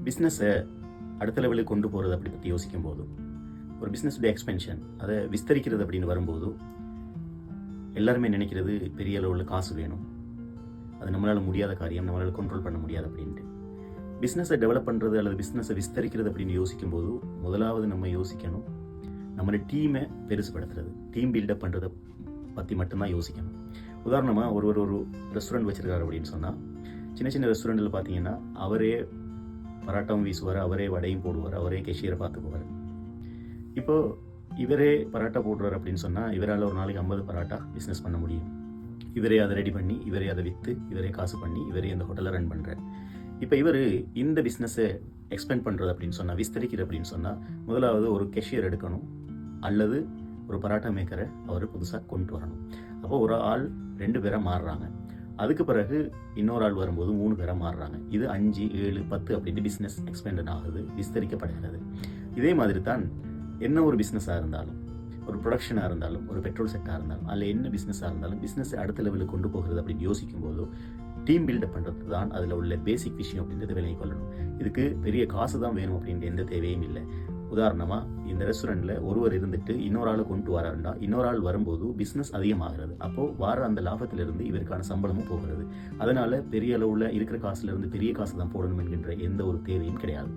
பிஸ்னஸை அடுத்த லெவலுக்கு கொண்டு போகிறது அப்படி பற்றி யோசிக்கும் போது, ஒரு பிஸ்னஸுடைய எக்ஸ்பென்ஷன் அதை விஸ்தரிக்கிறது அப்படின்னு வரும்போது எல்லாருமே நினைக்கிறது பெரிய அளவில் காசு வேணும், அது நம்மளால் முடியாத காரியம், நம்மளால் கண்ட்ரோல் பண்ண முடியாது அப்படின்ட்டு. பிஸ்னஸை டெவலப் பண்ணுறது அல்லது பிஸ்னஸை விஸ்தரிக்கிறது அப்படின்னு யோசிக்கும் போது முதலாவது நம்ம யோசிக்கணும், நம்மளோட டீமை பெருசுபடுத்துறது, டீம் பில்டப் பண்ணுறதை பற்றி மட்டும்தான் யோசிக்கணும். உதாரணமாக ஒரு ரெஸ்டாரண்ட் வச்சுருக்காரு அப்படின்னு சொன்னால், சின்ன சின்ன ரெஸ்டாரண்ட்டில் பார்த்தீங்கன்னா அவரே பராட்டாவும் வீசுவார், அவரே வடையும் போடுவார், அவரே கேஷியரை பார்த்துக்குவார். இப்போது இவரே பராட்டா போடுறார் அப்படின்னு சொன்னால் இவரால் ஒரு நாளைக்கு 50 பராட்டா பிஸ்னஸ் பண்ண முடியும். இவரே அதை ரெடி பண்ணி, இவரே அதை விற்று, இவரே காசு பண்ணி, இவரே அந்த ஹோட்டலை ரன் பண்ணுறார். இப்போ இவர் இந்த பிஸ்னஸை எக்ஸ்பெண்ட் பண்ணுறது அப்படின்னு சொன்னால், விஸ்தரிக்கிறது அப்படின்னு சொன்னால், முதலாவது ஒரு கேஷியர் எடுக்கணும் அல்லது ஒரு பராட்டா மேக்கரை அவர் புதுசாக கொண்டு வரணும். அப்போ ஒரு ஆள் 2 பேராக மாறுறாங்க. அதுக்கு பிறகு இன்னொரு ஆள் வரும்போது 3 பேராக மாறுறாங்க. இது 5, 7, 10 அப்படின்னு பிஸ்னஸ் எக்ஸ்பெண்ட் ஆகுது, விஸ்தரிக்கப்படுகிறது. இதே மாதிரி தான் என்ன ஒரு பிஸ்னஸாக இருந்தாலும், ஒரு ப்ரொடக்ஷனாக இருந்தாலும், ஒரு பெட்ரோல் செட்டாக இருந்தாலும், அதில் என்ன பிஸ்னஸாக இருந்தாலும், பிஸ்னஸை அடுத்த லெவலுக்கு கொண்டு போகிறது அப்படின்னு யோசிக்கும் போது டீம் பில்டப் பண்ணுறது தான் அதில் உள்ள பேசிக் விஷயம் அப்படின்றத விலகிக் கொள்ளணும். இதுக்கு பெரிய காசு தான் வேணும் அப்படின்ற எந்த தேவையும் இல்லை. உதாரணமாக இந்த ரெஸ்டாரண்ட்டில் ஒருவர் இருந்துட்டு இன்னொரு ஆளை கொண்டு வராருண்டா, இன்னொரு ஆள் வரும்போது பிஸ்னஸ் அதிகமாகிறது. அப்போது வர அந்த லாபத்திலிருந்து இவருக்கான சம்பளமும் போகிறது. அதனால் பெரிய அளவில் இருக்கிற காசுலேருந்து பெரிய காசு தான் போடணும் என்கின்ற எந்த ஒரு தேவையும் கிடையாது.